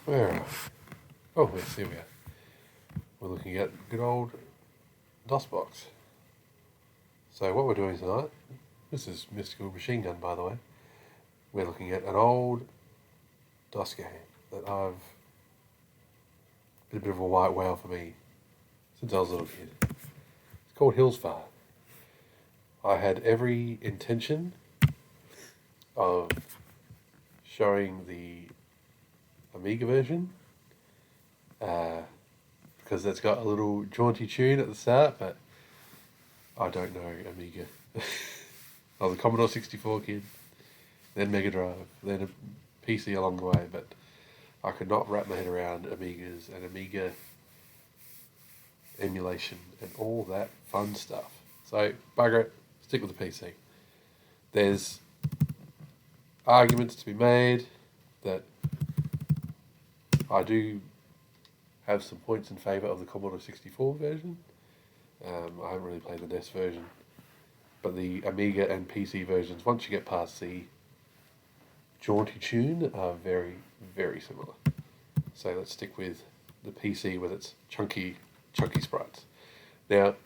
Where are we? Oh, yes, here we are. We're looking at good old DOSBox. So what we're doing tonight, this is Mystical Machine Gun, by the way. We're looking at an old DOS game that I've been a bit of a white whale for me since I was a little kid. It's called Hillsfar. I had every intention of showing the Amiga version because it's got a little jaunty tune at the start, but I don't know Amiga. I was a Commodore 64 kid, then Mega Drive, then a PC along the way, but I could not wrap my head around Amigas and Amiga emulation and all that fun stuff. So, bugger it, stick with the PC. There's arguments to be made that I do have some points in favour of the Commodore 64 version. I haven't really played the NES version, but the Amiga and PC versions, once you get past the jaunty tune, are very, very similar. So let's stick with the PC with its chunky sprites. Now,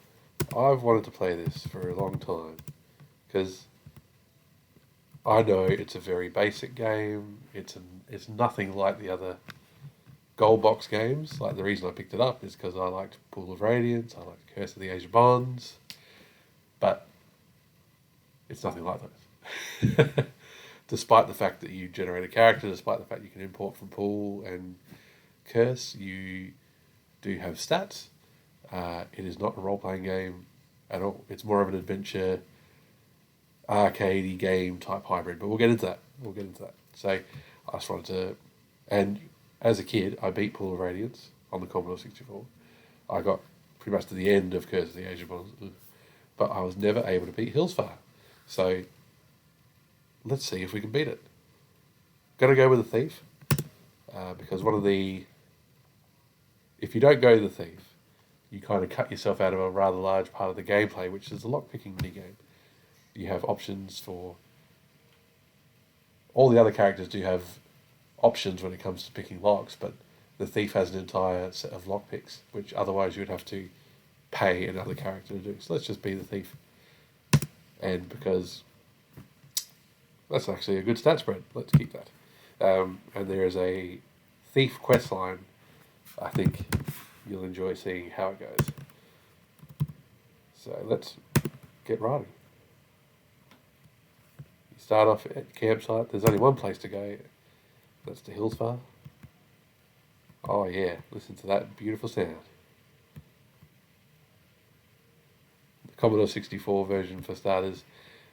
I've wanted to play this for a long time because I know it's a very basic game. It's nothing like the other gold box games. Like, the reason I picked it up is because I liked Pool of Radiance, I liked Curse of the Age of Bonds, but it's nothing like those. Despite the fact that you generate a character, despite the fact you can import from Pool and Curse, you do have stats. It is not a role-playing game at all. It's more of an adventure, arcadey game type hybrid, but we'll get into that. So I just wanted to, and as a kid, I beat Pool of Radiance on the Commodore 64. I got pretty much to the end of Curse of the Age of Bonds, but I was never able to beat Hillsfar. So let's see if we can beat it. Gonna go with the Thief, because if you don't go to the Thief, you kind of cut yourself out of a rather large part of the gameplay, which is the lockpicking minigame. You have options for... All the other characters do have options when it comes to picking locks, but the Thief has an entire set of lockpicks, which otherwise you would have to pay another character to do. So let's just be the Thief. And because that's actually a good stat spread, let's keep that. And there is a Thief quest line. I think you'll enjoy seeing how it goes. So let's get riding. You start off at the campsite. There's only one place to go. That's to Hillsfar. Oh yeah, listen to that beautiful sound. The Commodore 64 version, for starters,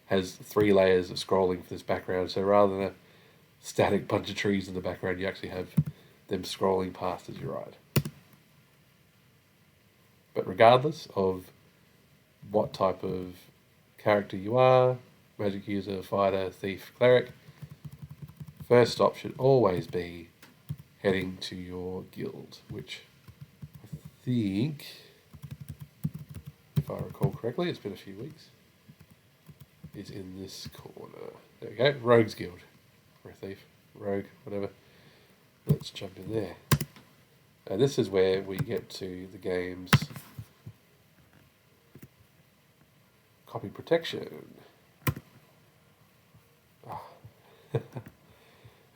has 3 layers of scrolling for this background. So rather than a static bunch of trees in the background, you actually have them scrolling past as you ride. But regardless of what type of character you are, magic user, fighter, thief, cleric, first stop should always be heading to your guild, which I think, if I recall correctly, it's been a few weeks, is in this corner. There we go, Rogues Guild, or a thief, rogue, whatever. Let's jump in there. And this is where we get to the game's copy protection. Oh.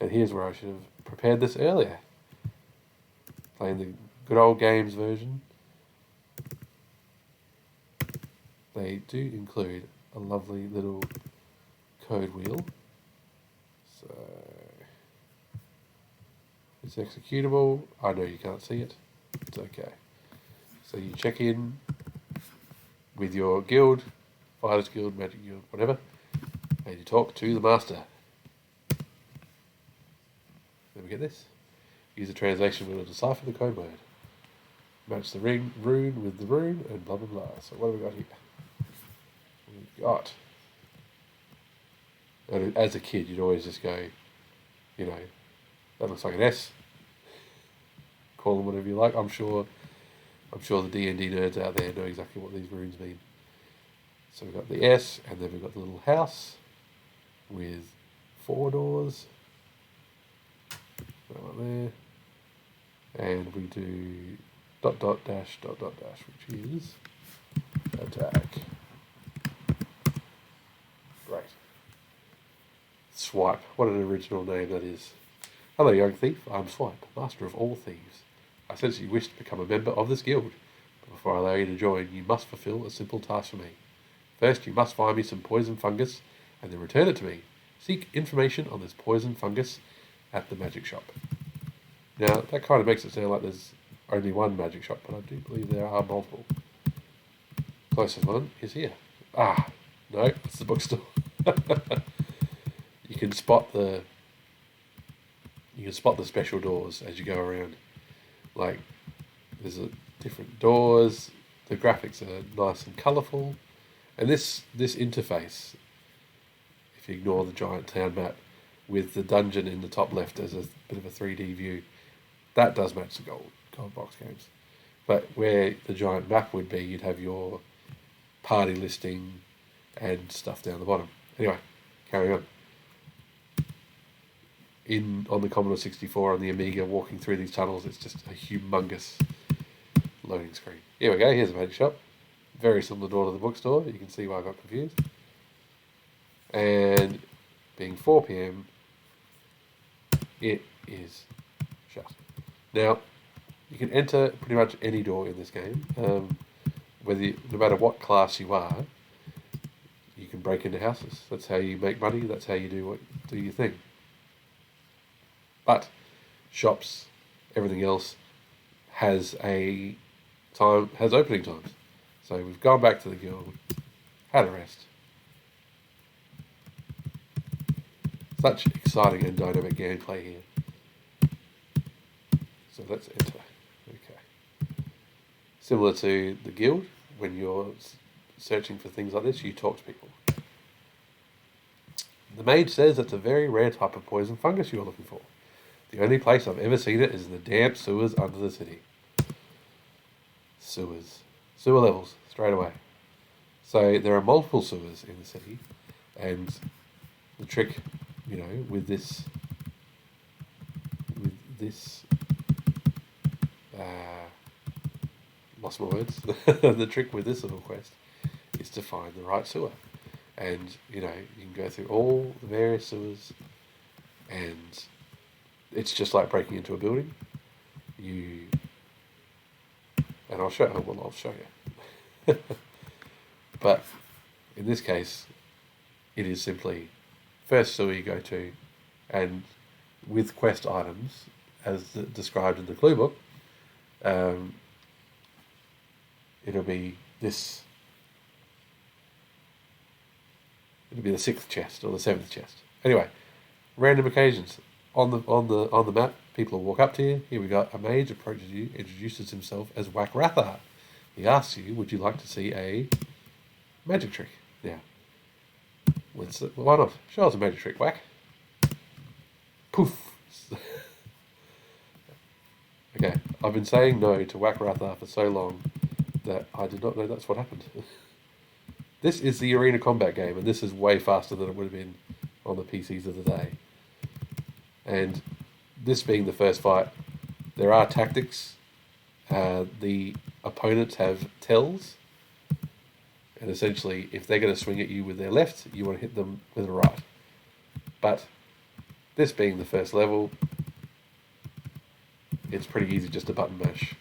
And here's where I should have prepared this earlier. Playing the good old games version. They do include a lovely little code wheel. So it's executable. I know you can't see it. It's okay. So you check in with your guild, Fighters Guild, Magic Guild, whatever, and you talk to the master. Let me get this. Use the translation wheel to decipher the code word. Match the rune with the rune, and blah blah blah. So what have we got here? We've got... And as a kid, you'd always just go, that looks like an S. Call them whatever you like. I'm sure the D&D nerds out there know exactly what these runes mean. So we've got the S, and then we've got the little house with 4 doors. That one there. And we do dot dot dash, which is attack. Great. Swipe. What an original name that is. Hello, young thief. I'm Swipe, master of all thieves. I sense you wish to become a member of this guild. But before I allow you to join, you must fulfill a simple task for me. First, you must find me some poison fungus, and then return it to me. Seek information on this poison fungus at the magic shop. Now, that kind of makes it sound like there's only one magic shop, but I do believe there are multiple. Closest one is here. Ah, no, it's the bookstore. You can spot the special doors as you go around. Like, there's different doors. The graphics are nice and colourful, and this interface, if you ignore the giant town map with the dungeon in the top left as a bit of a 3D view, that does match the gold box games. But where the giant map would be, you'd have your party listing and stuff down the bottom. Anyway, carrying on. On the Commodore 64 on the Amiga, walking through these tunnels, it's just a humongous loading screen. Here we go, here's a magic shop. Very similar door to the bookstore. You can see why I got confused. And being 4 PM, it is shut. Now, you can enter pretty much any door in this game. No matter what class you are, you can break into houses. That's how you make money. That's how you do your thing. But shops, everything else, has opening times. So we've gone back to the guild, had a rest. Such exciting and dynamic gameplay here. So let's enter. Okay. Similar to the guild, when you're searching for things like this, you talk to people. The mage says it's a very rare type of poison fungus you're looking for. The only place I've ever seen it is in the damp sewers under the city. Sewers. Sewer levels, straight away. So there are multiple sewers in the city, and the trick, with this lost my words. The trick with this little quest is to find the right sewer. And, you can go through all the various sewers, and it's just like breaking into a building. And I'll show you. But in this case, it is simply first sewer you go to, and with quest items, as described in the clue book, it'll be this. It'll be the 6th chest or the 7th chest. Anyway, random occasions on the map, people will walk up to you. Here we got a mage approaches you, introduces himself as Whack Rathar. He asks you, "Would you like to see a magic trick?" Now, why not? Show us a magic trick, Whack. Poof. Okay, I've been saying no to Whack Rathar for so long that I did not know that's what happened. This is the arena combat game, and this is way faster than it would have been on the PCs of the day. And this being the first fight, there are tactics. The opponents have tells, and essentially, if they're going to swing at you with their left, you want to hit them with the right. But this being the first level, it's pretty easy just to button mash.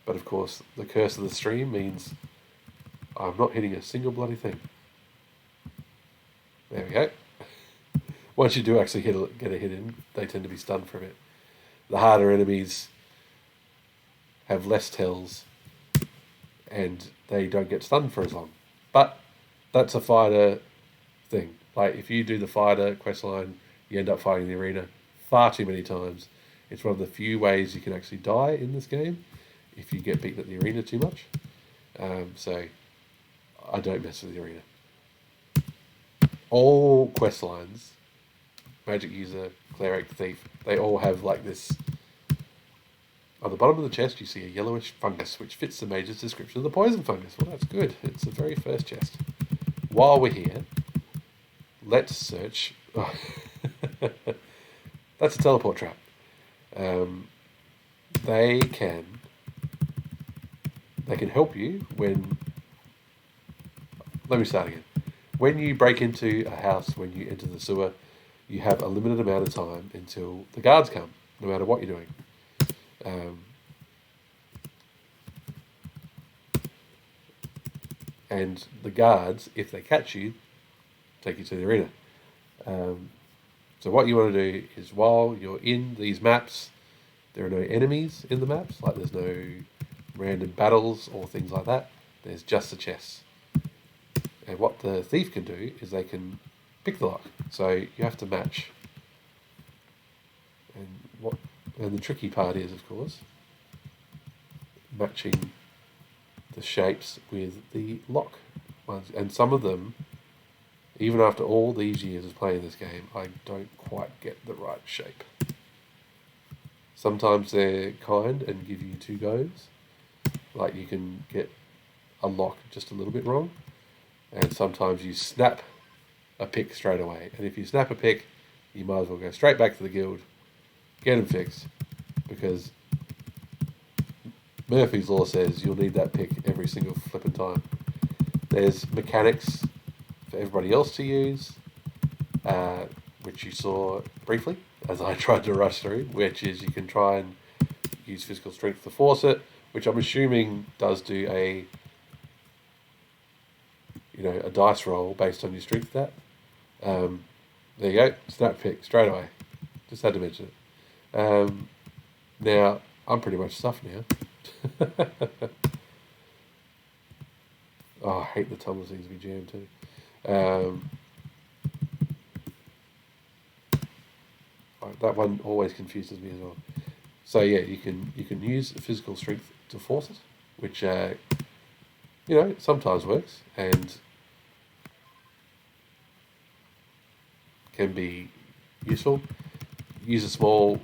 But of course, the curse of the stream means I'm not hitting a single bloody thing. There we go. Once you do actually get a hit in, they tend to be stunned for a bit. The harder enemies have less tells, and they don't get stunned for as long. But that's a fighter thing. Like, if you do the fighter quest line, you end up fighting the arena far too many times. It's one of the few ways you can actually die in this game if you get beaten at the arena too much. So I don't mess with the arena. All quest lines, magic user, cleric, thief, they all have like this. On the bottom of the chest, you see a yellowish fungus, which fits the mage's description of the poison fungus. Well, that's good. It's the very first chest. While we're here, let's search. Oh. That's a teleport trap. they can help you when... Let me start again. When you break into a house, when you enter the sewer, you have a limited amount of time until the guards come, no matter what you're doing. And the guards, if they catch you, take you to the arena. So what you want to do is, while you're in these maps, there are no enemies in the maps, like there's no random battles or things like that. There's just the chests. And what the thief can do is they can pick the lock. So you have to match. And the tricky part is, of course, matching the shapes with the lock ones. And some of them, even after all these years of playing this game, I don't quite get the right shape. Sometimes they're kind and give you 2 goes. Like you can get a lock just a little bit wrong. And sometimes you snap a pick straight away. And if you snap a pick, you might as well go straight back to the guild, get them fixed, because Murphy's Law says you'll need that pick every single flipping time. There's mechanics for everybody else to use, which you saw briefly as I tried to rush through, which is you can try and use physical strength to force it, which I'm assuming does do a dice roll based on your strength stat. There you go, snap pick straight away. Just had to mention it. Now I'm pretty much stuffed now. Oh, I hate the tunnel seems to be jammed too. That one always confuses me as well. So yeah, you can use physical strength to force it, which sometimes works and can be useful. Use a small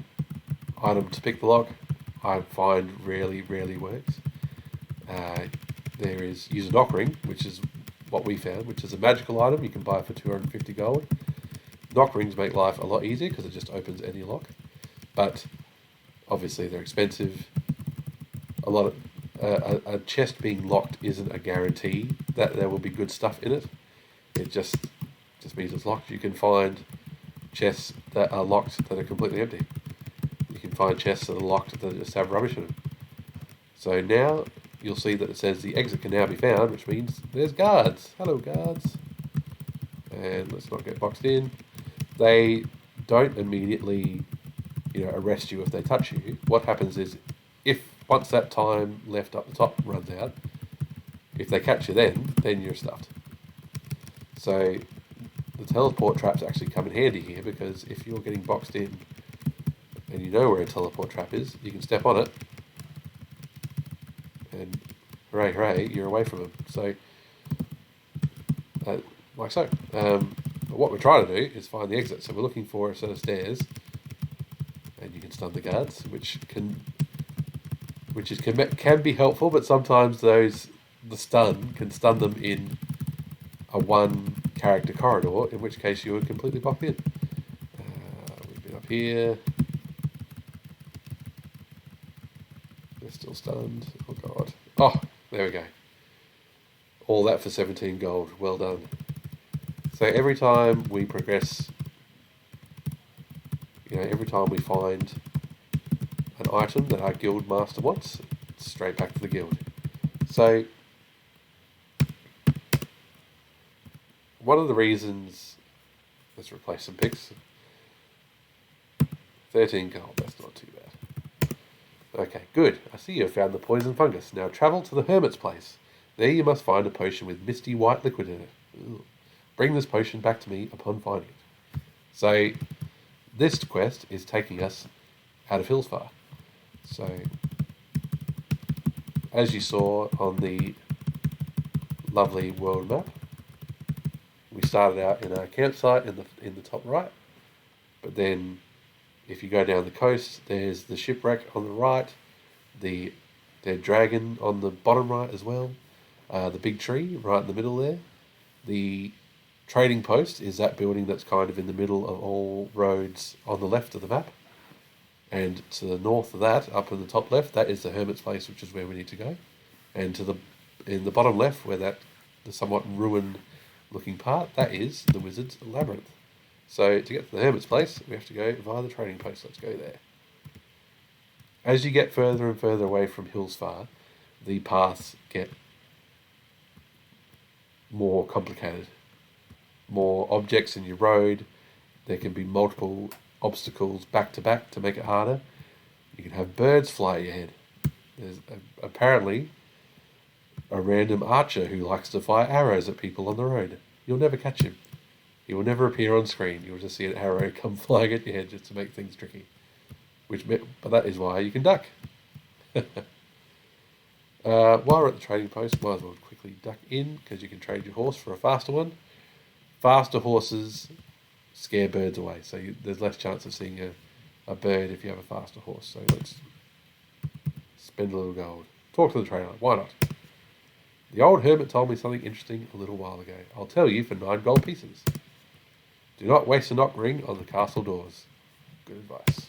item to pick the lock. I find rarely works. There is use a knock ring, which is what we found, which is a magical item you can buy for 250 gold. Knock rings make life a lot easier because it just opens any lock, but obviously they're expensive. A chest being locked isn't a guarantee that there will be good stuff in it. It just means it's locked. You can find chests that are locked that are completely empty. You can find chests that are locked that just have rubbish in them. So now you'll see that it says the exit can now be found, which means there's guards. Hello, guards. And let's not get boxed in. They don't immediately, arrest you if they touch you. What happens is, once that time left up the top runs out, if they catch you then you're stuffed. So the teleport traps actually come in handy here, because if you're getting boxed in and you know where a teleport trap is, you can step on it and hooray, you're away from them. So, like so. But what we're trying to do is find the exit. So we're looking for a set of stairs, and you can stun the guards, which can be helpful, but sometimes the stun can stun them in a 1 character corridor, in which case you would completely blocked in. We've been up here. They're still stunned. Oh god. Oh, there we go. All that for 17 gold. Well done. So every time we progress, every time we find an item that our guild master wants, it's straight back to the guild. So one of the reasons, let's replace some picks. 13 gold, that's not too bad. Okay, good. I see you have found the poison fungus. Now travel to the hermit's place. There you must find a potion with misty white liquid in it. Ooh. Bring this potion back to me upon finding it. So this quest is taking us out of Hillsfar. So as you saw on the lovely world map, we started out in our campsite in the top right, but then if you go down the coast, there's the shipwreck on the right, the dead dragon on the bottom right as well, the big tree right in the middle there. The trading post is that building that's kind of in the middle of all roads on the left of the map. And to the north of that, up in the top left, that is the Hermit's Place, which is where we need to go. And in the bottom left, where the somewhat ruined looking part, that is the Wizard's Labyrinth. So to get to the Hermit's Place, we have to go via the trading post. Let's go there. As you get further and further away from Hillsfar, the paths get more complicated. More objects in your road. There can be multiple obstacles back to back to make it harder. You can have birds fly at your head. There's apparently a random archer who likes to fire arrows at people on the road. You'll never catch him. He will never appear on screen. You'll just see an arrow come flying at your head just to make things tricky. But that is why you can duck. While we're at the trading post, might as well quickly duck in, because you can trade your horse for a faster one. Faster horses scare birds away, so there's less chance of seeing a bird if you have a faster horse. So let's spend a little gold. Talk to the trainer, why not? The old hermit told me something interesting a little while ago. I'll tell you for 9 gold pieces. Do not waste a knock ring on the castle doors. Good advice.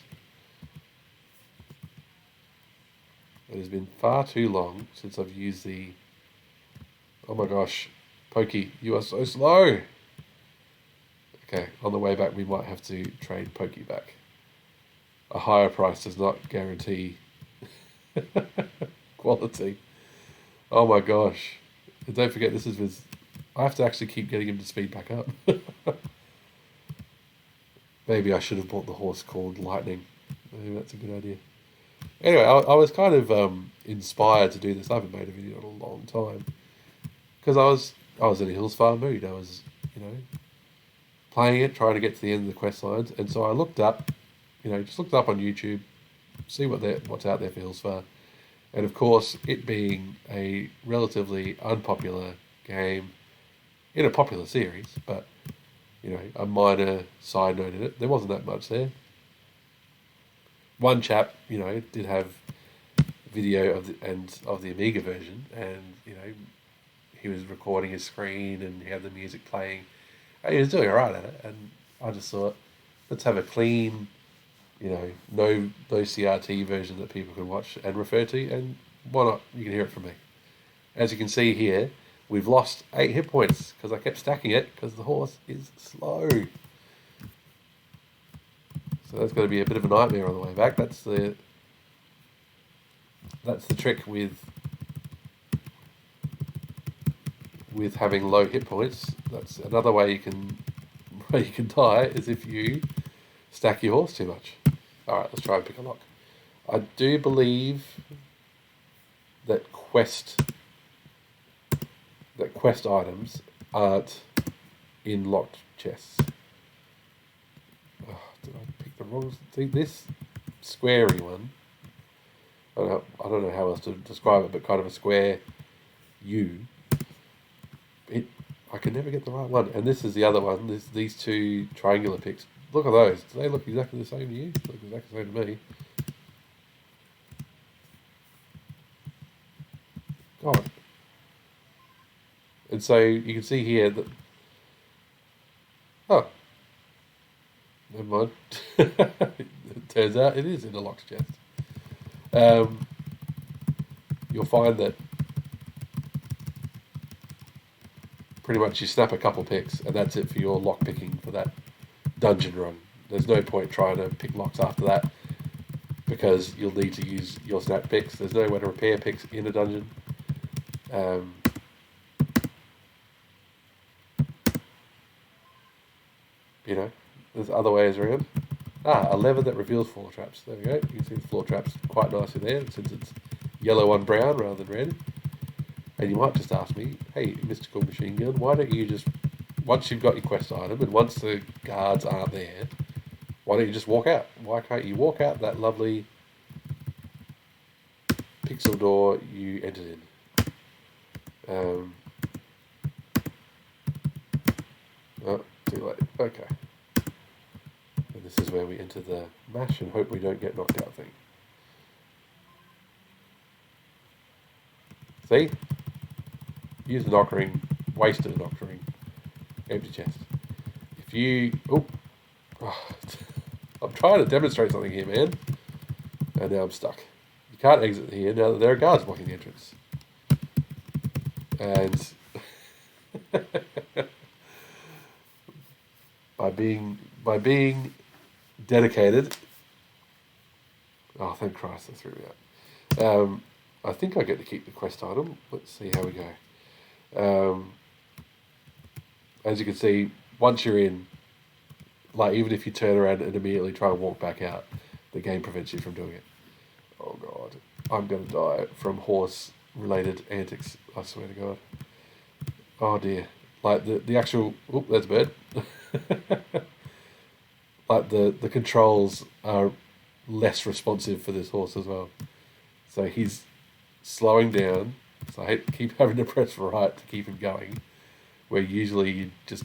It has been far too long since I've used the... Oh my gosh, Pokey, you are so slow. Okay, on the way back we might have to trade Pokey back. A higher price does not guarantee quality. Oh my gosh. And don't forget, this is with... I have to actually keep getting him to speed back up. Maybe I should have bought the horse called Lightning. Maybe that's a good idea. Anyway, I was kind of inspired to do this. I haven't made a video in a long time. Because I was in a Hillsfar mood. I was, playing it, trying to get to the end of the quest lines. And so I looked up, just looked up on YouTube, see what's out there for Hillsfar. And of course, it being a relatively unpopular game in a popular series, but, a minor side note in it, there wasn't that much there. One chap, did have video of the Amiga version, and, he was recording his screen and he had the music playing. And he was doing alright at it, and I just thought, let's have a clean, no CRT version that people can watch and refer to, and why not? You can hear it from me. As you can see here, we've lost 8 hit points because I kept stacking it because the horse is slow. So that's going to be a bit of a nightmare on the way back. That's the trick with having low hit points. That's another way you can die, is if you stack your horse too much. Alright, let's try and pick a lock. I do believe that quest items aren't in locked chests. Oh, did I pick the wrong... See, this squarey one, I don't know how else to describe it, but kind of a square U. I can never get the right one. And this is the other one. These 2 triangular picks. Look at those. Do they look exactly the same to you? They look exactly the same to me. God. And so you can see here that... Oh. Never mind. It turns out it is in a locked chest. You'll find that pretty much you snap a couple picks and that's it for your lock picking for that dungeon run. There's no point trying to pick locks after that because you'll need to use your snap picks. There's no way to repair picks in a dungeon. There's other ways around. A lever that reveals floor traps. There we go. You can see the floor traps quite nicely there since it's yellow on brown rather than red. And you might just ask me, hey, Mystical Machine Gun, why don't you just, once you've got your quest item and once the guards aren't there, why don't you just walk out? Why can't you walk out that lovely pixel door you entered in? Oh, too late. Okay. And this is where we enter the mash and hope we don't get knocked out thing. See? Use the knock ring, wasted a knock ring, empty chest. If you... I'm trying to demonstrate something here, man. And now I'm stuck. You can't exit here now that there are guards blocking the entrance. And by being dedicated. Oh, thank Christ, that threw me out. I think I get to keep the quest item. Let's see how we go. As you can see, once you're in, like even if you turn around and immediately try and walk back out, the game prevents you from doing it. Oh God, I'm going to die from horse-related antics, I swear to God. Oh dear. Like the actual... Oop, there's a bird. Like the controls are less responsive for this horse as well. So he's slowing down. So I keep having to press right to keep him going. Where usually you just,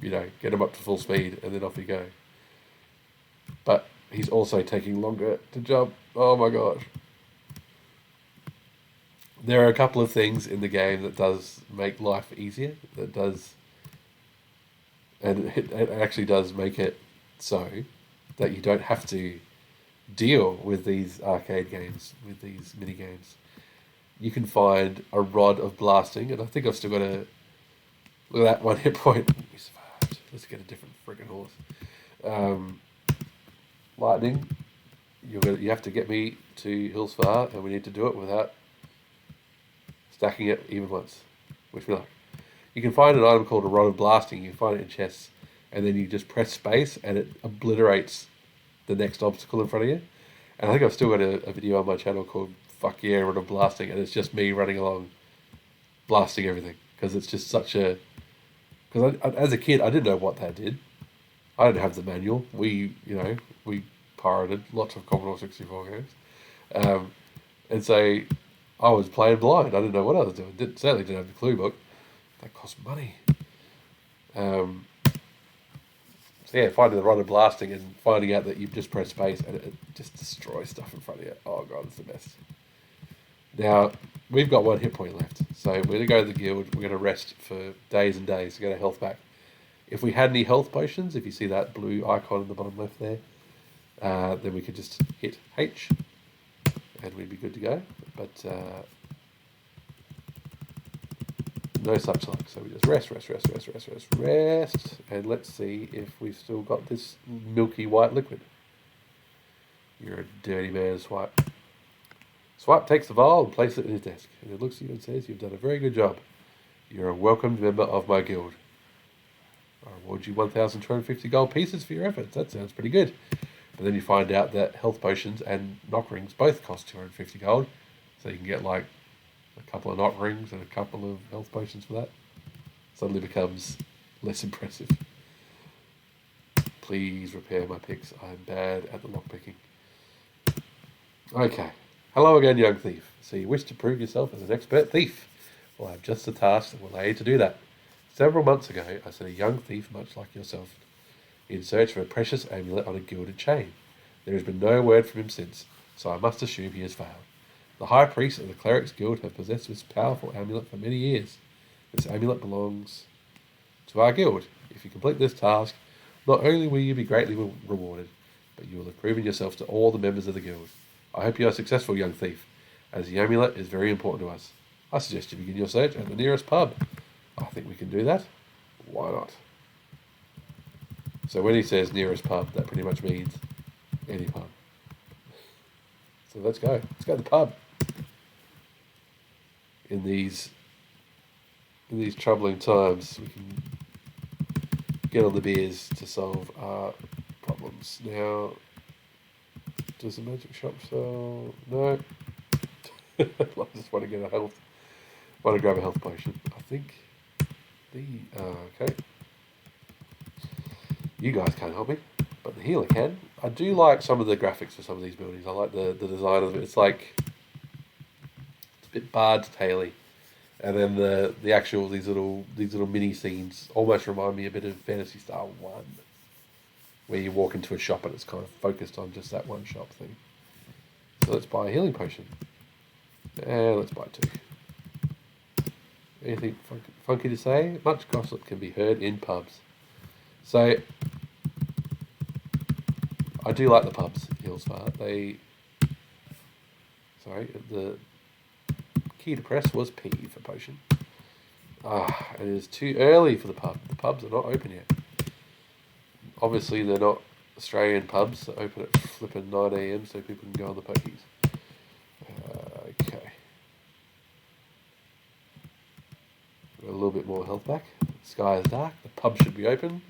get him up to full speed and then off you go. But he's also taking longer to jump. Oh my gosh. There are a couple of things in the game that does make life easier. That does... And it actually does make it so that you don't have to deal with these arcade games, with these mini games. You can find a rod of blasting, and I think I've still got a... Look at that, 1 hit point. We survived. Let's get a different friggin' horse. Lightning. You have to get me to Hillsfar, and we need to do it without stacking it even once, which we like. You can find an item called a rod of blasting. You can find it in chests, and then you just press space, and it obliterates the next obstacle in front of you. And I think I've still got a video on my channel called "Fuck Yeah, Rod of Blasting," and it's just me running along, blasting everything, because it's just such a... Because as a kid, I didn't know what that did. I didn't have the manual. We pirated lots of Commodore 64 games. And so I was playing blind. I didn't know what I was doing. Certainly didn't have the clue book. That cost money. So yeah, finding the rod of blasting and finding out that you've just pressed space and it just destroys stuff in front of you. Oh God, it's the best. Now, we've got 1 hit point left. So we're going to go to the guild. We're going to rest for days and days to get our health back. If we had any health potions, if you see that blue icon in the bottom left there, then we could just hit H and we'd be good to go. But no such luck. So we just rest. And let's see if we've still got this milky white liquid. You're a dirty man, Swipe. Swipe takes the vial and places it in his desk. And it looks at you and says, "You've done a very good job. You're a welcomed member of my guild. I reward you 1,250 gold pieces for your efforts." That sounds pretty good. But then you find out that health potions and knock rings both cost 250 gold. So you can get like a couple of knock rings and a couple of health potions for that. Suddenly becomes less impressive. Please repair my picks. I'm bad at the lockpicking. Okay. Hello again, young thief. So you wish to prove yourself as an expert thief? Well, I have just a task that will allow you to do that. Several months ago, I sent a young thief much like yourself in search for a precious amulet on a gilded chain. There has been no word from him since, so I must assume he has failed. The high priest of the Clerics Guild have possessed this powerful amulet for many years. This amulet belongs to our guild. If you complete this task, not only will you be greatly rewarded, but you will have proven yourself to all the members of the guild. I hope you are successful, young thief, as the amulet is very important to us. I suggest you begin your search at the nearest pub. I think we can do that. Why not? So when he says nearest pub, that pretty much means any pub. So let's go. Let's go to the pub. In these troubling times, we can get on the beers to solve our problems. Now, does the magic shop sell? No. I just want to get want to grab a health potion. I think okay. You guys can't help me, but the healer can. I do like some of the graphics for some of these buildings. I like the design of it. It's like it's a bit Bard's Tale-y. And then the actual these little mini scenes almost remind me a bit of Phantasy Star 1, where you walk into a shop and it's kind of focused on just that one shop thing. So let's buy a healing potion. And let's buy 2. Anything funky to say? Much gossip can be heard in pubs. So I do like the pubs in Hillsfar. Sorry, the key to press was P for potion. It is too early for the pub. The pubs are not open yet. Obviously, they're not Australian pubs that open at flipping 9 a.m. so people can go on the pokies. Okay. Got a little bit more health back. The sky is dark. The pub should be open.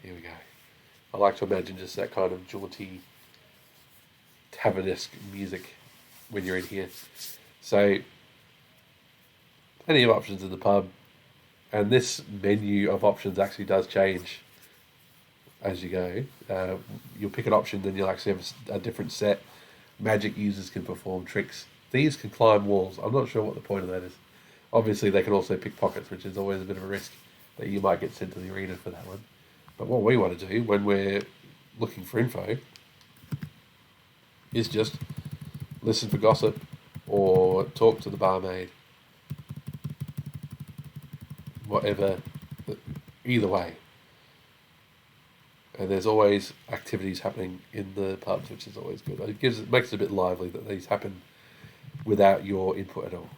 Here we go. I like to imagine just that kind of jaunty, tavernesque music when you're in here. So, plenty of options in the pub. And this menu of options actually does change as you go. You'll pick an option, then you'll actually have a different set. Magic users can perform tricks. These can climb walls. I'm not sure what the point of that is. Obviously, they can also pick pockets, which is always a bit of a risk that you might get sent to the arena for that one. But what we want to do when we're looking for info is just listen for gossip or talk to the barmaid. Whatever, either way. And there's always activities happening in the pubs, which is always good. It makes it a bit lively that these happen without your input at all.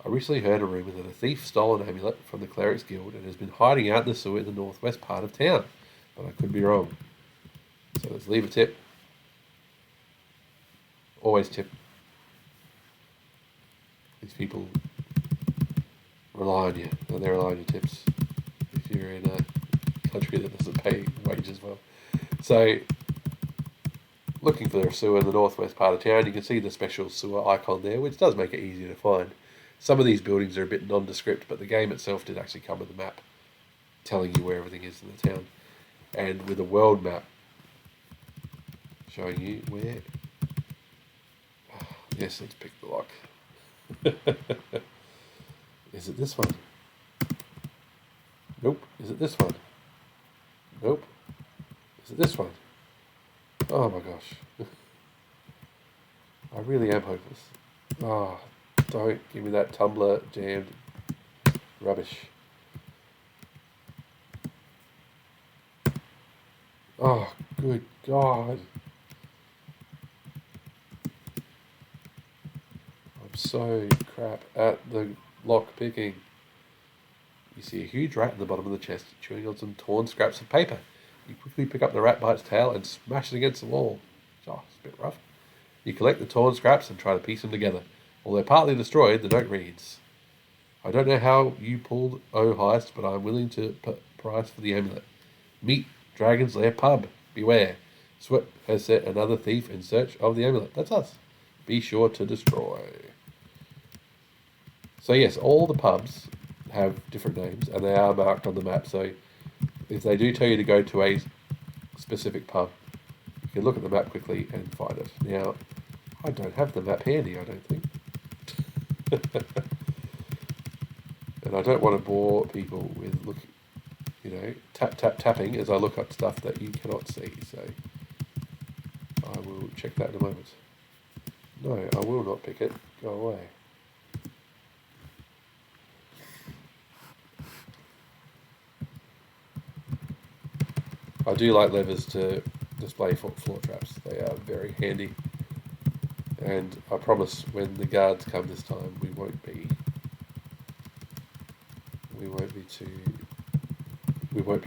I recently heard a rumour that a thief stole an amulet from the Clerics Guild and has been hiding out in the sewer in the northwest part of town. But I could be wrong. So let's leave a tip. Always tip. These people rely on you, and they rely on your tips if you're in a country that doesn't pay wages well. So, looking for the sewer in the northwest part of town, you can see the special sewer icon there, which does make it easier to find. Some of these buildings are a bit nondescript, but the game itself did actually come with a map telling you where everything is in the town. And with a world map showing you where... Yes, let's pick the lock. Is it this one? Nope. Is it this one? Nope. Is it this one? Oh my gosh. I really am hopeless. Oh, don't give me that tumbler jammed rubbish. Oh, good God. I'm so crap at the lock picking. You see a huge rat in the bottom of the chest, chewing on some torn scraps of paper. You quickly pick up the rat by its tail and smash it against the wall. Oh, it's a bit rough. You collect the torn scraps and try to piece them together. Although partly destroyed, the note reads, I don't know how you pulled O heist, but I'm willing to put price for the amulet. Meet Dragon's Lair Pub. Beware. Sweat has set another thief in search of the amulet. That's us. Be sure to destroy. So yes, all the pubs have different names, and they are marked on the map. So if they do tell you to go to a specific pub, you can look at the map quickly and find it. Now, I don't have the map handy, I don't think. And I don't want to bore people with tapping as I look up stuff that you cannot see. So I will check that in a moment. No, I will not pick it. Go away. I do like levers to display floor traps. They are very handy. And I promise when the guards come this time, we won't be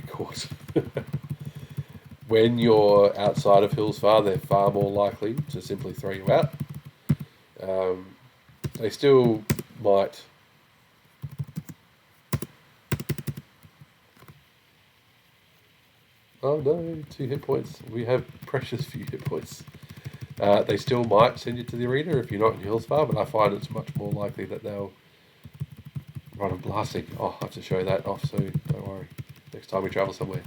caught. When you're outside of Hillsfar, they're far more likely to simply throw you out. They still might... Oh no, 2 hit points. We have precious few hit points. They still might send you to the arena if you're not in Hillsfar, but I find it's much more likely that they'll run a blasting. Oh, I have to show that off soon, don't worry. Next time we travel somewhere.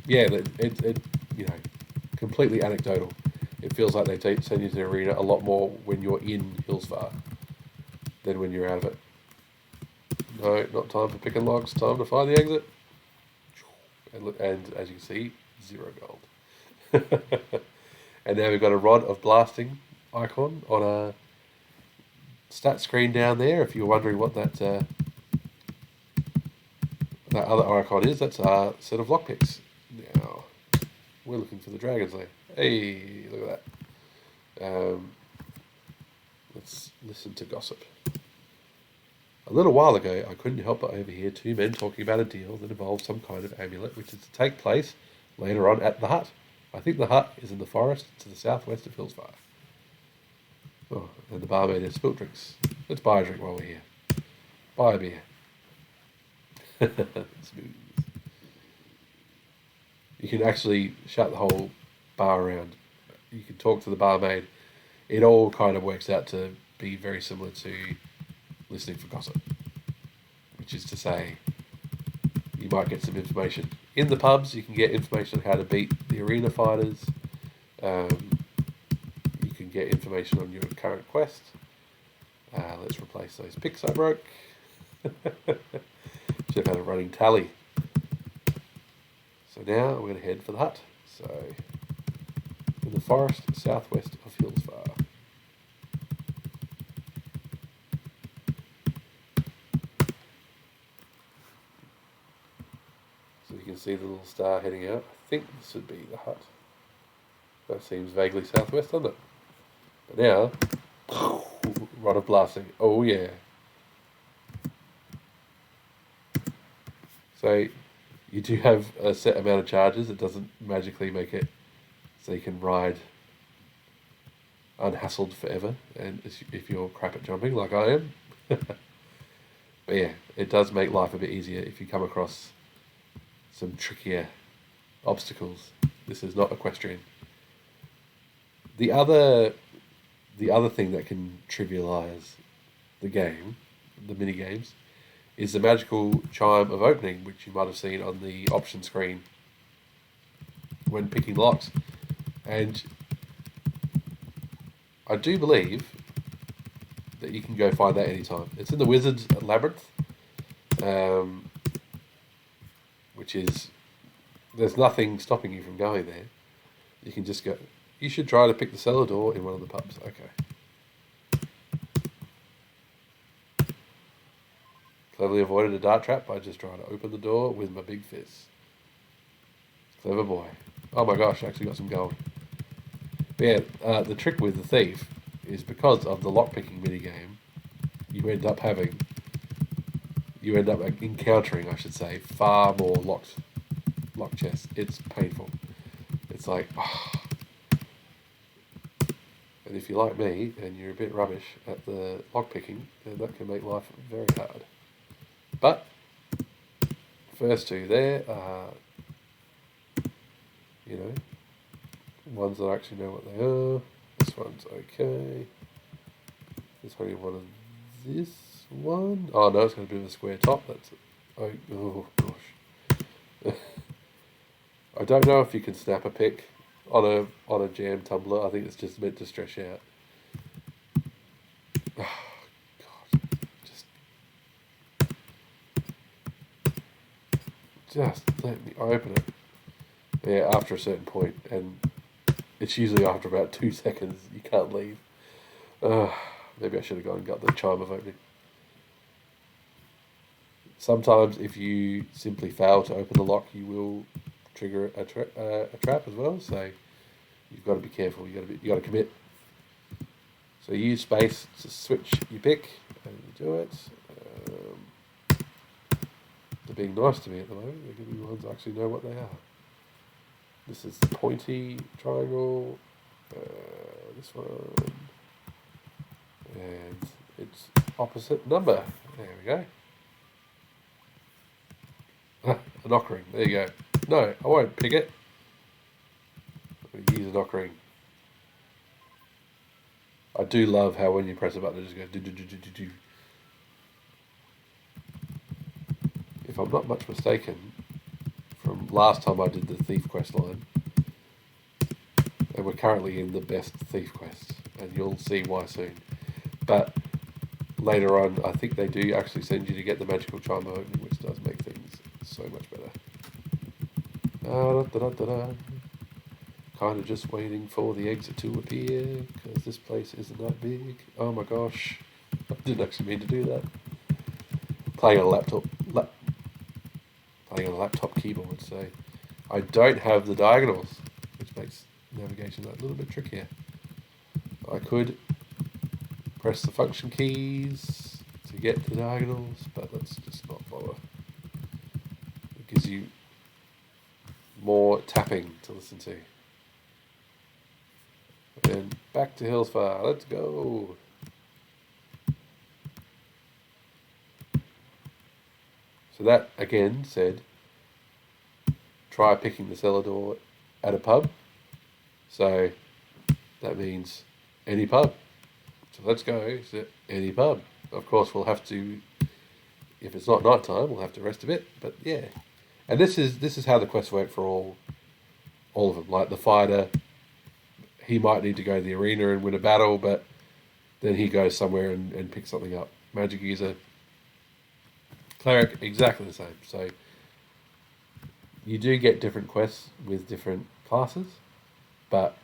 Yeah, it completely anecdotal. It feels like they send you to the arena a lot more when you're in Hillsfar than when you're out of it. No, not time for picking logs, time to find the exit. And as you can see, 0 gold. And now we've got a Rod of Blasting icon on a stat screen down there. If you're wondering what that other icon is, that's our set of lockpicks. Now, we're looking for the Dragon's Lair. Hey, look at that. Let's listen to gossip. A little while ago, I couldn't help but overhear two men talking about a deal that involves some kind of amulet which is to take place later on at the hut. I think the hut is in the forest to the southwest of Hillsfar. Oh, and the barmaid has spilt drinks. Let's buy a drink while we're here. Buy a beer. Smooth. You can actually shut the whole bar around. You can talk to the barmaid. It all kind of works out to be very similar to listening for gossip, which is to say, you might get some information. In the pubs, you can get information on how to beat the arena fighters. You can get information on your current quest. Let's replace those picks I broke. Should have had a running tally. So now we're going to head for the hut. So, in the forest southwest of Hillsfar. So you can see the little star heading out. I think this would be the hut. That seems vaguely southwest, doesn't it? But now, rod of blasting. Oh yeah. So you do have a set amount of charges. It doesn't magically make it so you can ride unhassled forever, and if you're crap at jumping like I am. But yeah, it does make life a bit easier if you come across some trickier obstacles. This is not equestrian. The other thing that can trivialise the game, the mini games, is the magical chime of opening, which you might have seen on the option screen when picking locks. And I do believe that you can go find that anytime. It's in the Wizard's Labyrinth, which is, there's nothing stopping you from going there. You can just go. You should try to pick the cellar door in one of the pubs. Okay. Cleverly avoided a dart trap by just trying to open the door with my big fist. Clever boy. Oh my gosh, I actually got some gold. But yeah, the trick with the thief is because of the lockpicking minigame, you end up encountering, I should say, far more locked chests. It's painful. It's like, oh. And if you're like me and you're a bit rubbish at the lockpicking, then that can make life very hard. But first two there are, ones that I actually know what they are. This one's okay. There's only one of this one. Oh no, it's got a bit of a square top. That's oh gosh. I don't know if you can snap a pick on a jam tumbler. I think it's just meant to stretch out. Oh, God. Just let me open it. Yeah, after a certain point, and it's usually after about 2 seconds, you can't leave. Maybe I should have gone and got the chime of opening. Sometimes if you simply fail to open the lock, you will trigger a trap as well, so you've got to be careful, you got to commit. So you use space to switch your pick, and you do it. They're being nice to me at the moment. They're giving me ones that actually know what they are. This is the pointy triangle, this one, and it's opposite number. There we go. A knock ring, there you go. No, I won't pick it. I'm going to use a knock ring. I do love how when you press a button, it just goes do. If I'm not much mistaken, from last time I did the thief quest line, and we're currently in the best thief quest, and you'll see why soon. But later on, I think they do actually send you to get the magical chime opening, which does make things so much better. Kind of just waiting for the exit to appear, because this place isn't that big. Oh my gosh, I didn't actually mean to do that. Playing on a laptop keyboard, so I don't have the diagonals, which makes navigation a little bit trickier. I could press the function keys to get to the diagonals, but let's just not bother. It gives you more tapping to listen to. And back to Hillsfar, let's go. So that again said, try picking the cellar door at a pub. So that means any pub. So let's go to any pub. Of course, we'll have to, if it's not night time, we'll have to rest a bit. But yeah, and this is how the quests work for all of them. Like the fighter, he might need to go to the arena and win a battle, but then he goes somewhere and picks something up. Magic user, cleric, exactly the same. So you do get different quests with different classes, but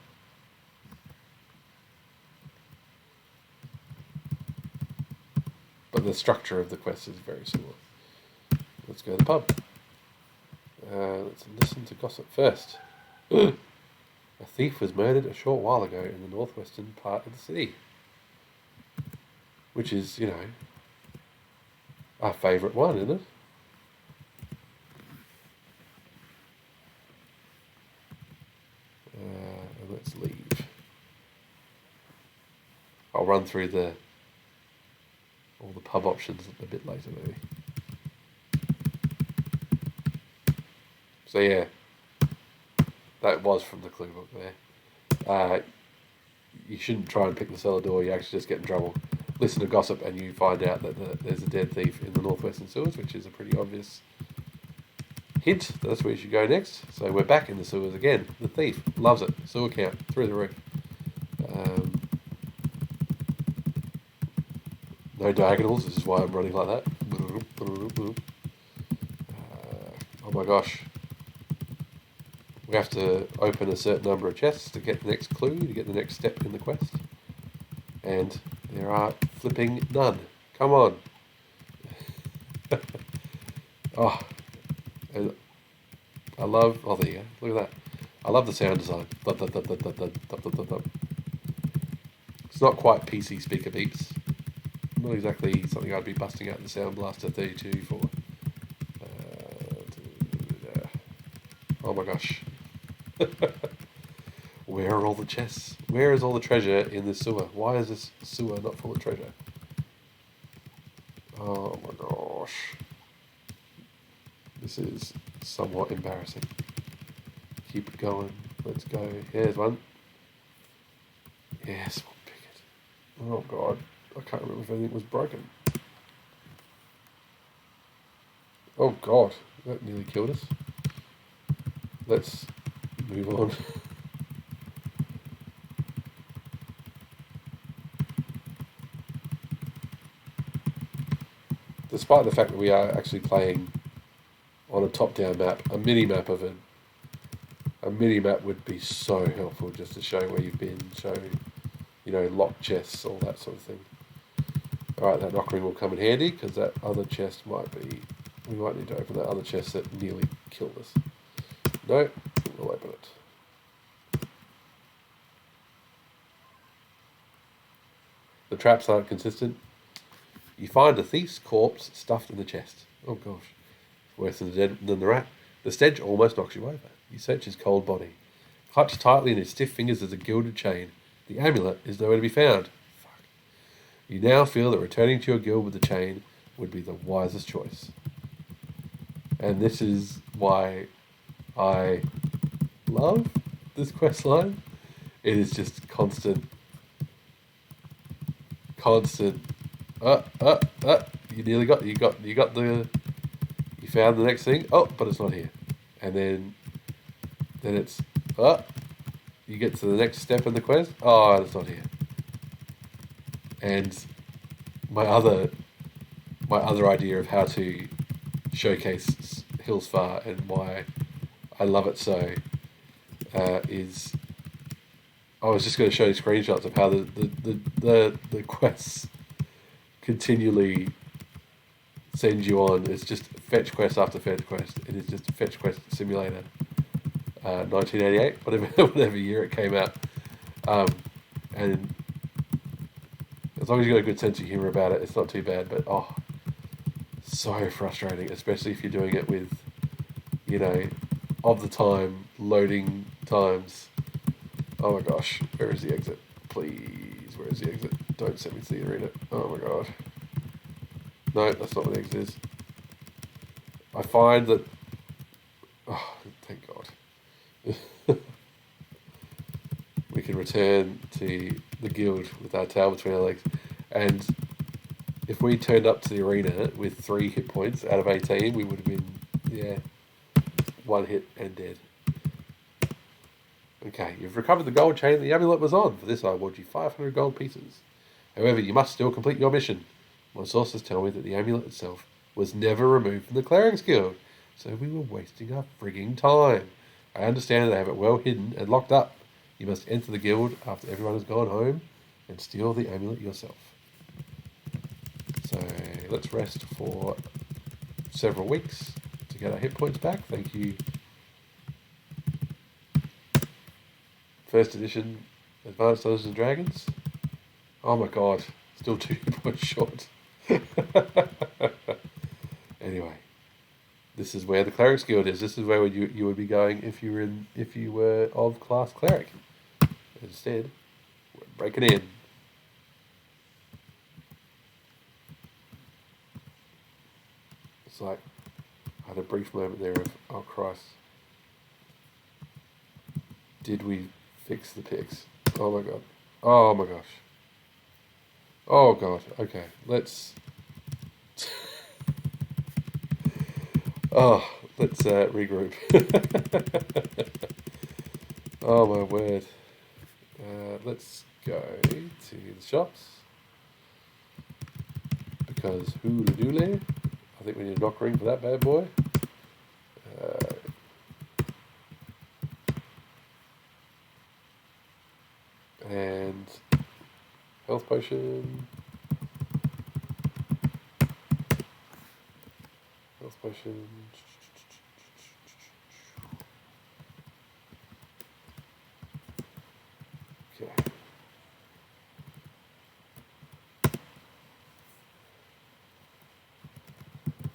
the structure of the quest is very similar. Let's go to the pub. Let's listen to gossip first. A thief was murdered a short while ago in the northwestern part of the city. Which is, you know, our favourite one, isn't it? And let's leave. I'll run through all the pub options a bit later, maybe. So yeah, that was from the clue book there. You shouldn't try and pick the cellar door, you actually just get in trouble. Listen to gossip and you find out that there's a dead thief in the northwestern sewers, which is a pretty obvious hint. That's where you should go next. So we're back in the sewers again. The thief loves it. Sewer count through the roof. No diagonals, this is why I'm running like that. Oh my gosh. We have to open a certain number of chests to get the next clue, to get the next step in the quest. And there are flipping none. Come on. Oh, and I love, oh there you go, look at that. I love the sound design. It's not quite PC speaker beats. Not exactly something I'd be busting out the Sound Blaster 32 for. Oh my gosh. Where are all the chests? Where is all the treasure in this sewer? Why is this sewer not full of treasure? Oh my gosh. This is somewhat embarrassing. Keep it going. Let's go. Here's one. Yes, we'll pick it. Oh god. I can't remember if anything was broken. Oh god. That nearly killed us. Let's move on. Despite the fact that we are actually playing on a top-down map, a mini-map of it, a mini-map would be so helpful just to show where you've been, show, you know, locked chests, all that sort of thing. Alright, that knock ring will come in handy, because that other chest might be, we might need to open that other chest that nearly killed us. No, we'll open it. The traps aren't consistent. You find a thief's corpse stuffed in the chest. Oh gosh, worse than the rat. The stench almost knocks you over. You search his cold body. Clutched tightly in his stiff fingers is a gilded chain. The amulet is nowhere to be found. Fuck. You now feel that returning to your guild with the chain would be the wisest choice. And this is why I love this quest line. It is just constant. You found the next thing. Oh, but it's not here. And then it's you get to the next step in the quest. Oh, it's not here. And my other idea of how to showcase Hillsfar and why I love it so is I was just going to show you screenshots of how the quests continually send you on. It's just fetch quest after fetch quest. It is just fetch quest simulator. 1988, whatever year it came out, and long as you got a good sense of humour about it, it's not too bad. But oh, so frustrating, especially if you're doing it with, you know, of the time loading times. Oh my gosh, where is the exit? Please, where is the exit? Don't send me to the arena. Oh my god. No, that's not what the exit is. I find that... Oh, thank God. We can return to the guild with our tail between our legs. And if we turned up to the arena with 3 hit points out of 18, we would have been, yeah, 1 hit and dead. Okay, you've recovered the gold chain the amulet was on. For this, I award you 500 gold pieces. However, you must still complete your mission. My sources tell me that the amulet itself was never removed from the Clerics Guild, so we were wasting our frigging time. I understand they have it well hidden and locked up. You must enter the guild after everyone has gone home and steal the amulet yourself. So let's rest for several weeks to get our hit points back. Thank you. First edition Advanced Dungeons and Dragons. Oh my god, still 2 hit points short. Anyway, this is where the Clerics Guild is. This is where you would be going if you were of class cleric. Instead, we're breaking in. It's like I had a brief moment there of, oh Christ, did we fix the pics? Oh my god. Oh my gosh. Oh god. Okay, let's. Let's regroup. Oh my word. Let's go to the shops. Because hooly dooly. I think we need a knock ring for that bad boy. And health potion. Health potion. Okay.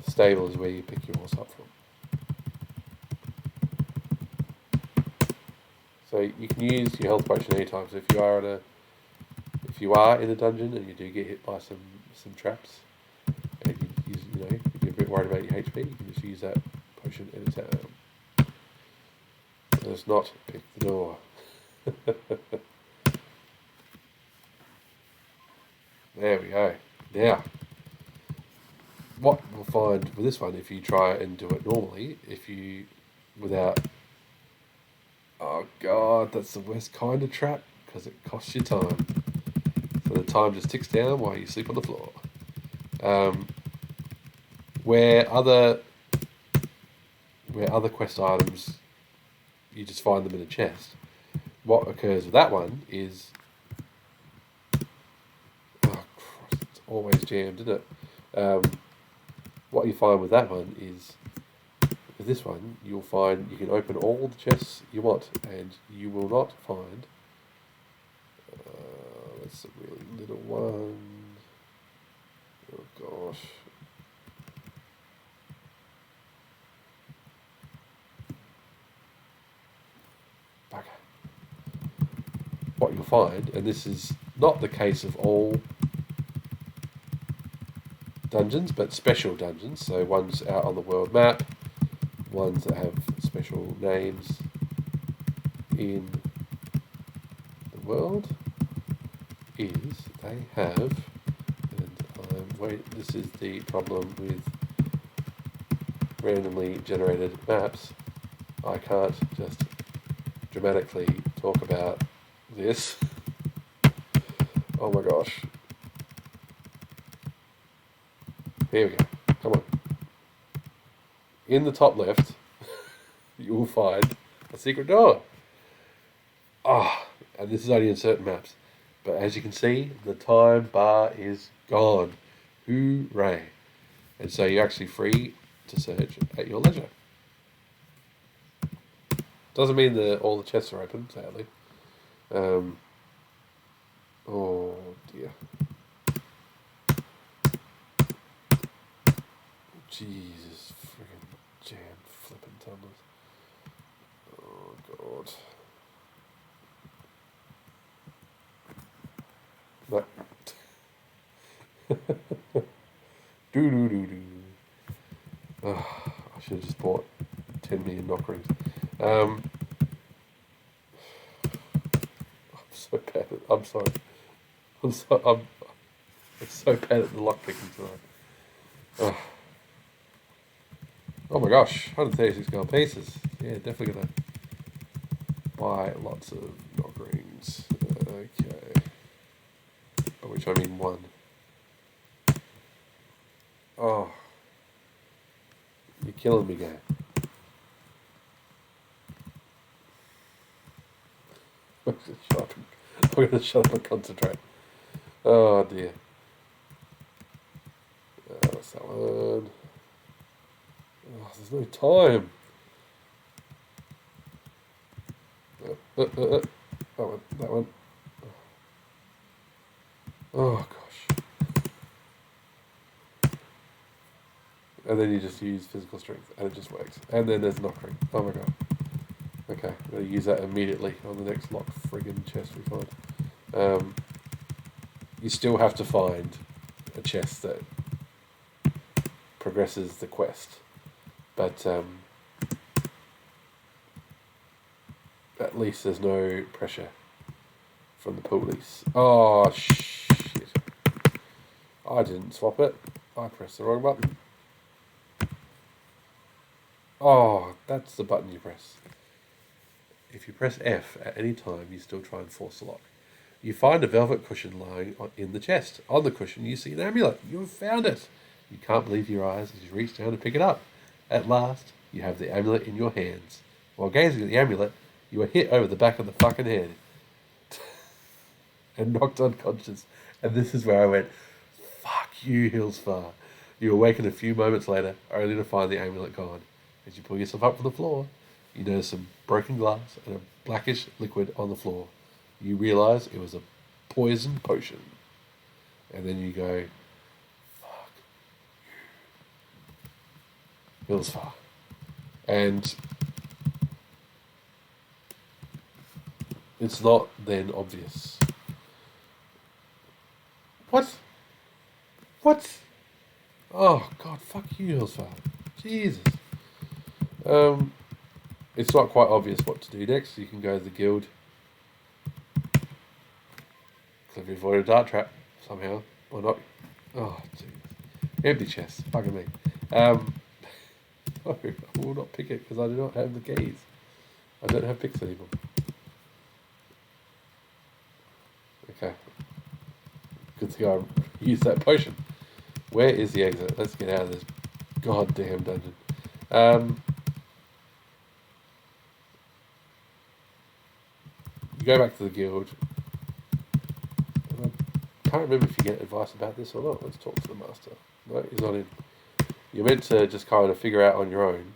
Stable is where you pick your horse up from. So you can use your health potion anytime. So if you are in a dungeon and you do get hit by some traps, and you're a bit worried about your HP, you can just use that potion anytime. Let's not pick the door. There we go. Now, what we'll find with this one, if you try and do it normally, without... Oh god, that's the worst kind of trap, because it costs you time. So the time just ticks down while you sleep on the floor. Where other quest items, you just find them in a chest. What occurs with that one is... Oh Christ, it's always jammed, isn't it? What you find with that one is... With this one, you'll find you can open all the chests you want, and you will not find... that's a really little one. Oh gosh. Okay. What you'll find, and this is not the case of all dungeons, but special dungeons, so ones out on the world map, ones that have special names in the world, is they have, and this is the problem with randomly generated maps. I can't just dramatically talk about this. Oh my gosh. Here we go. Come on. In the top left, you will find a secret door. And this is only in certain maps. But as you can see, the time bar is gone. Hooray. And so you're actually free to search at your leisure. Doesn't mean that all the chests are open, sadly. Oh dear. Jesus friggin' jam flipping tumblers. Oh god. No. Do do do do. I should have just bought 10 million knock rings. I'm so bad at. I'm sorry. I'm so bad at the lock picking tonight. Oh my gosh, 136 gold pieces. Yeah, definitely gonna buy lots of knock rings. Okay. By which I mean one. Oh. You're killing me, game. I'm gonna shut up and concentrate. Oh dear. What's that one? Oh, there's no time. That one, that one. Oh gosh. And then you just use physical strength and it just works. And then there's knock ring. Oh my god. Okay, I'm going to use that immediately on the next lock friggin' chest we find. You still have to find a chest that progresses the quest. But at least there's no pressure from the police. Oh, shit. I didn't swap it. I pressed the wrong button. Oh, that's the button you press. If you press F at any time, you still try and force the lock. You find a velvet cushion lying in the chest. On the cushion, you see an amulet. You have found it. You can't believe your eyes as you reach down to pick it up. At last, you have the amulet in your hands. While gazing at the amulet, you are hit over the back of the fucking head and knocked unconscious. And this is where I went, fuck you, Hillsfar. You awaken a few moments later, only to find the amulet gone. As you pull yourself up from the floor, you notice some broken glass and a blackish liquid on the floor. You realise it was a poison potion. And then you go, fuck you, Hillsfar. And it's not then obvious. What? What? Oh, God, fuck you, Hillsfar. Jesus. It's not quite obvious what to do next. You can go to the guild. Clearly avoid a dart trap somehow. Or not. Oh, jeez. Empty chest. Bugging me. No, I will not pick it because I do not have the keys. I don't have picks anymore. Okay. Good to go. Use that potion. Where is the exit? Let's get out of this goddamn dungeon. You go back to the guild. I can't remember if you get advice about this or not. Let's talk to the master. No, he's not in. You're meant to just kind of figure out on your own.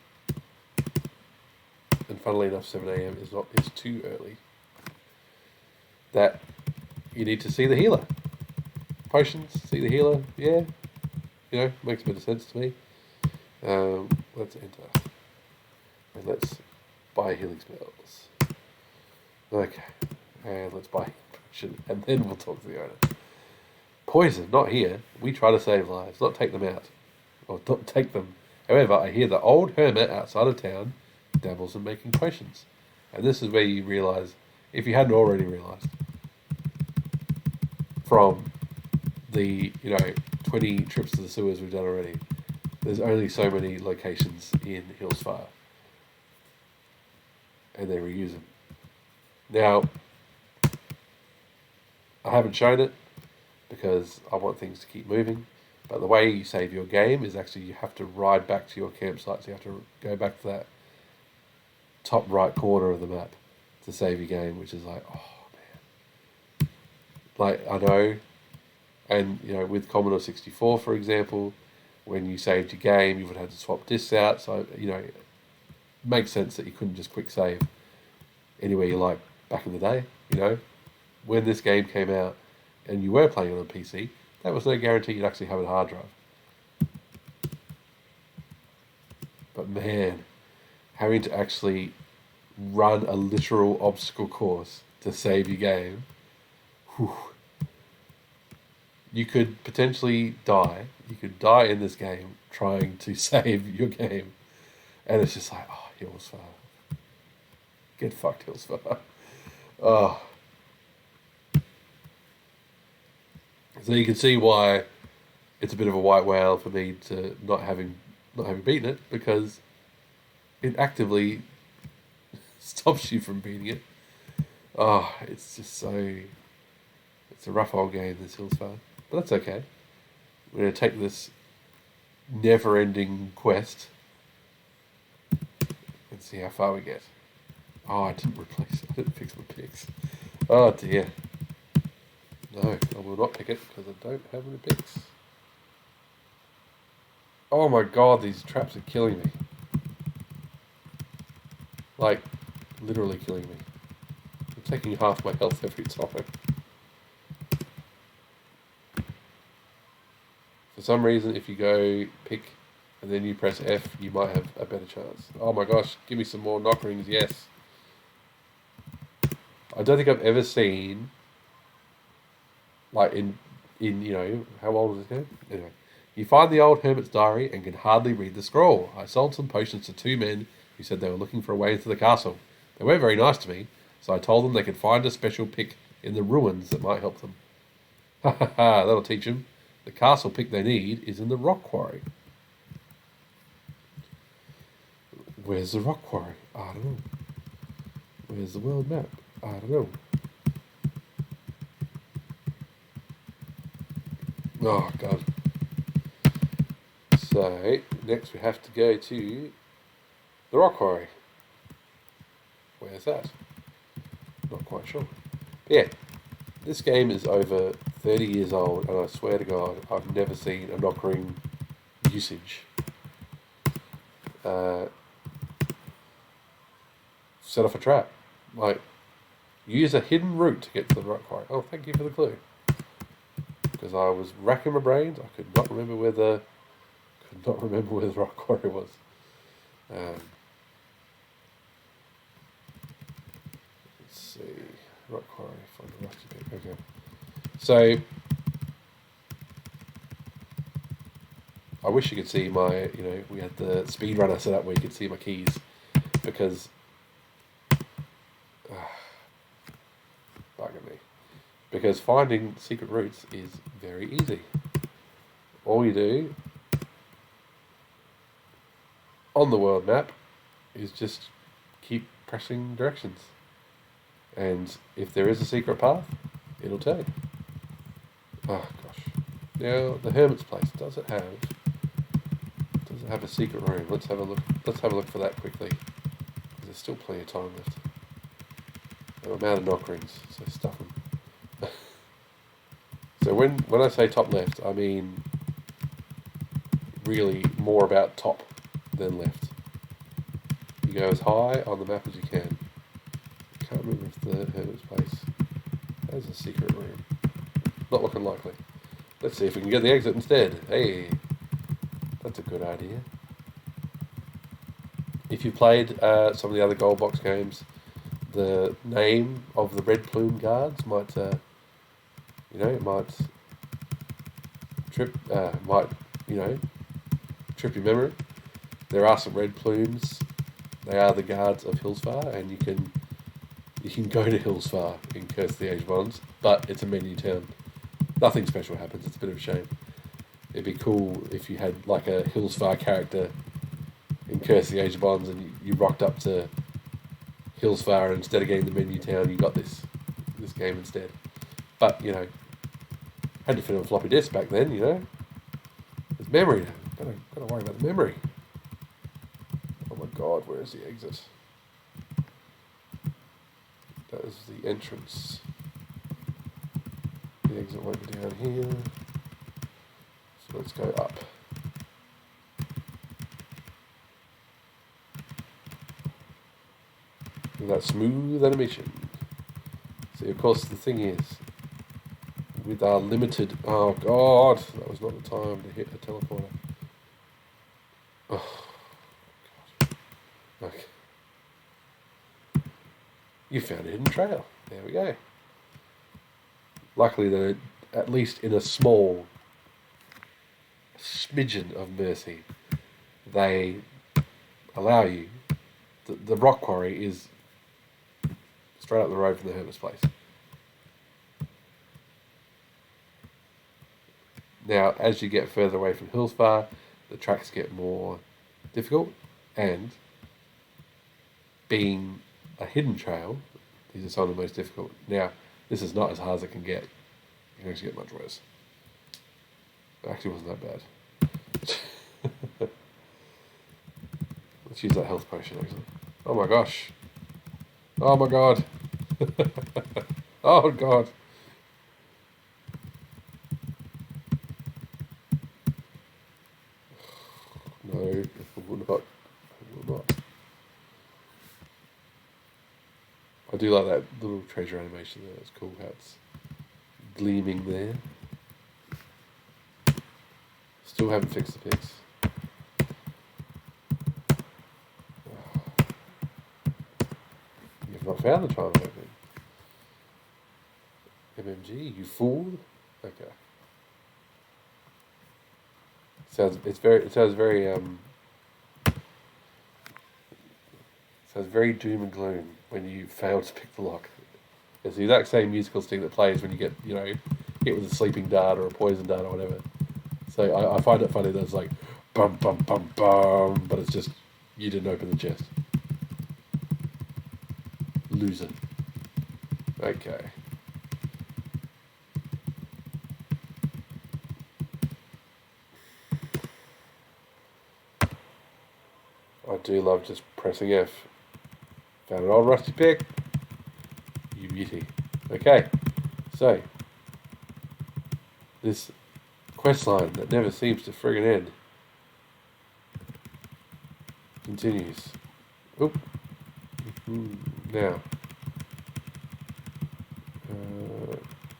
And funnily enough, 7 AM is too early. That you need to see the healer. Potions, see the healer, yeah. You know, makes a bit of sense to me. Let's enter. And let's buy healing spells. Okay. And let's buy potion. And then we'll talk to the owner. Poison, not here. We try to save lives, not take them out. Or not take them. However, I hear the old hermit outside of town dabbles in making potions. And this is where you realise, if you hadn't already realised, from the, 20 trips to the sewers we've done already, there's only so many locations in Hillsfar. And they reuse them. Now, I haven't shown it because I want things to keep moving. But the way you save your game is actually you have to ride back to your campsite. So you have to go back to that top right corner of the map to save your game, which is like, oh man. Like, I know, and with Commodore 64, for example, when you saved your game, you would have to swap discs out. So, it makes sense that you couldn't just quick save anywhere you like back in the day. When this game came out and you were playing it on PC, that was no guarantee you'd actually have a hard drive. But man, having to actually run a literal obstacle course to save your game, whew, you could potentially die. You could die in this game trying to save your game. And it's just like, oh, Hillsfar. Get fucked, Hillsfar. Oh. So you can see why it's a bit of a white whale for me to not having beaten it, because it actively stops you from beating it. Oh, it's just so... It's a rough old game, this Hillsfar. But that's okay. We're going to take this never-ending quest and see how far we get. Oh, I didn't fix my picks. Oh dear. No, I will not pick it because I don't have any picks. Oh my god, these traps are killing me. Like, literally killing me. I'm taking half my health every time. For some reason, if you go pick and then you press F, you might have a better chance. Oh my gosh, give me some more knock rings, yes. I don't think I've ever seen, like in you know, how old is this game? Anyway, you find the old hermit's diary and can hardly read the scroll. I sold some potions to two men who said they were looking for a way into the castle. They weren't very nice to me, so I told them they could find a special pick in the ruins that might help them. Ha ha ha, that'll teach them. The castle pick they need is in the rock quarry. Where's the rock quarry? I don't know. Where's the world map? I don't know. Oh, God. So, next we have to go to the rock quarry. Where's that? Not quite sure. But yeah, this game is over 30 years old, and I swear to God, I've never seen a knock ring usage. Set off a trap. Like, use a hidden route to get to the rock quarry. Oh, thank you for the clue. Because I was racking my brains, I could not remember where the rock quarry was. Let's see, rock quarry, find the rusty pick. Okay. So I wish you could see my, we had the speedrunner set up where you could see my keys, because bugging me. Because finding secret routes is very easy. All you do on the world map is just keep pressing directions. And if there is a secret path, it'll tell you. Oh gosh. Now the hermit's place, does it have a secret room? Let's have a look. Let's have a look for that quickly. There's still plenty of time left. I'm out of knock rings, so stuff them. So when I say top left, I mean really more about top than left. You go as high on the map as you can. I can't remember if the hermit's place has a secret room. Not looking likely. Let's see if we can get the exit instead. Hey, that's a good idea. If you played some of the other gold box games, the name of the red plume guards might, it might trip your memory. There are some red plumes. They are the guards of Hillsfar, and you can go to Hillsfar in Curse of the Age Bonds, but it's a menu town. Nothing special happens. It's a bit of a shame. It'd be cool if you had like a Hillsfar character in Curse of the Age Bonds, and you rocked up to Hillsfar, and instead of getting the menu town, you got this game instead. But had to fit on a floppy disk back then. There's memory. Gotta worry about the memory. Oh my God, where is the exit? That is the entrance. The exit won't be down here. So let's go up. With that smooth animation. See, of course, the thing is, with our limited... Oh, God! That was not the time to hit a teleporter. Oh, God. You found a hidden trail. There we go. Luckily, though, at least in a small smidgen of mercy, they allow you. The rock quarry is straight up the road from the hermit's place. Now, as you get further away from Hillsfar, the tracks get more difficult, and being a hidden trail, these are some of the most difficult. Now, this is not as hard as it can get. It can actually get much worse. It actually wasn't that bad. Let's use that health potion, actually. Oh my gosh. Oh my god. Oh god. No, it will not. It will not. I do like that little treasure animation there. It's cool how it's gleaming there. Still haven't fixed the pigs. You've not found the time opening. MMG, you fool. Okay. It sounds very doom and gloom when you fail to pick the lock. It's the exact same musical sting that plays when you get, hit with a sleeping dart or a poison dart or whatever. So I find it funny that it's like bum bum bum bum, but it's just you didn't open the chest. Loser. Okay. I do love just pressing F. Found an old rusty pick. You beauty. Okay, so this quest line that never seems to friggin' end continues. Oop. Now,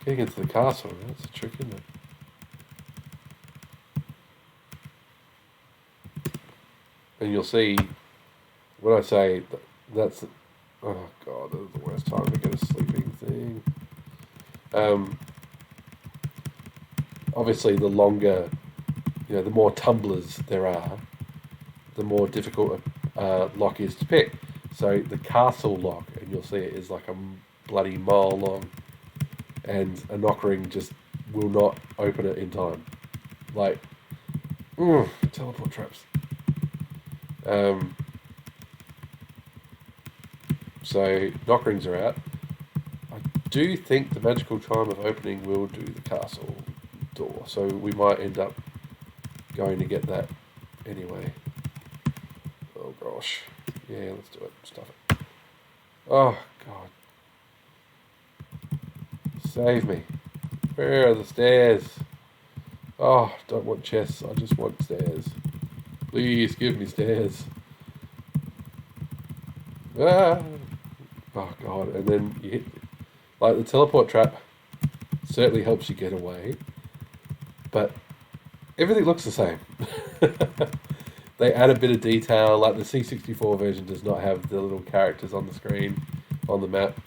getting into the castle, that's a trick, isn't it? And you'll see when I say that's, oh god, that's the worst time to get a sleeping thing. Obviously, the longer, the more tumblers there are, the more difficult a lock is to pick. So the castle lock, and you'll see it is like a bloody mile long, and a knock ring just will not open it in time. Like, teleport traps. So knock rings are out. I do think the magical chime of opening will do the castle door, so we might end up going to get that anyway. Oh gosh, yeah, let's do it. Stuff it. Oh god, save me! Where are the stairs? Oh, don't want chests. I just want stairs. Please give me stairs. Ah. Oh god, and then you hit, like, the teleport trap certainly helps you get away, but everything looks the same. They add a bit of detail, like the C64 version does not have the little characters on the screen, on the map,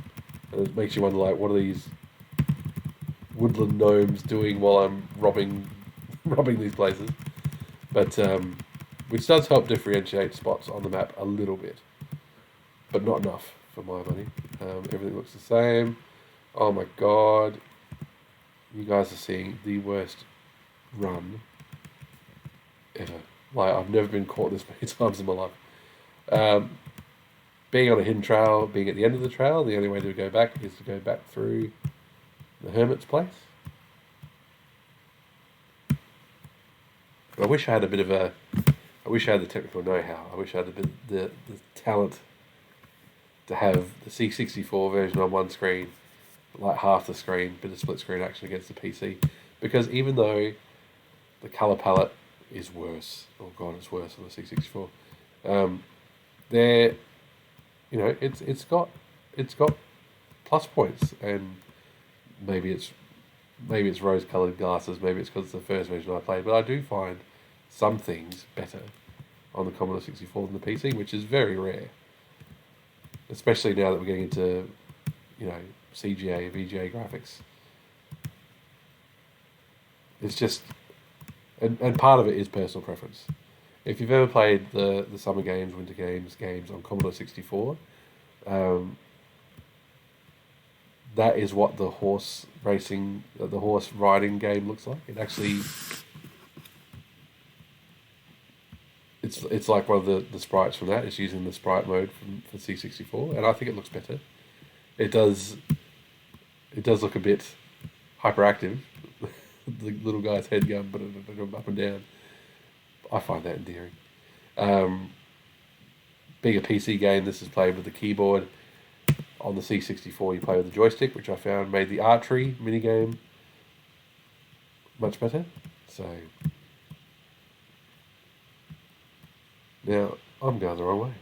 and it makes you wonder, like, what are these woodland gnomes doing while I'm robbing these places? But, which does help differentiate spots on the map a little bit, but not enough for my money. Everything looks the same. Oh my god. You guys are seeing the worst run ever. Like, I've never been caught this many times in my life. Being on a hidden trail, being at the end of the trail, the only way to go back is to go back through the hermit's place. But I wish I had the technical know-how. I wish I had a bit the talent to have the C64 version on one screen, like half the screen, bit of split screen action against the PC. Because even though the colour palette is worse, oh god, it's worse on the C64. It's got plus points, and maybe it's rose-coloured glasses, maybe it's because it's the first version I played, but I do find some things better on the Commodore 64 than the PC, which is very rare. especially now that we're getting into, CGA, VGA graphics. It's just, and part of it is personal preference. If you've ever played the summer games, winter games on Commodore 64, that is what the horse riding game looks like. It actually, it's like one of the sprites from that. It's using the sprite mode for C64, and I think it looks better. It does look a bit hyperactive. The little guy's head going up and down. I find that endearing. Being a PC game, this is played with the keyboard. On the C64, you play with the joystick, which I found made the archery minigame much better. So, now I'm going the wrong way.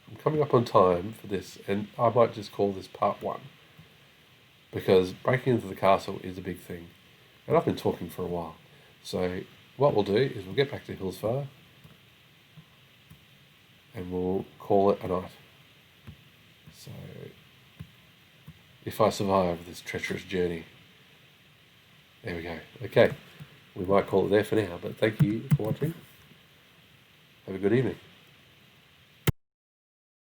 I'm coming up on time for this, and I might just call this part 1. Because breaking into the castle is a big thing. And I've been talking for a while. So, what we'll do is we'll get back to Hillsfar, and we'll call it a night. So, if I survive this treacherous journey, there we go. Okay, we might call it there for now, but thank you for watching. Have a good evening.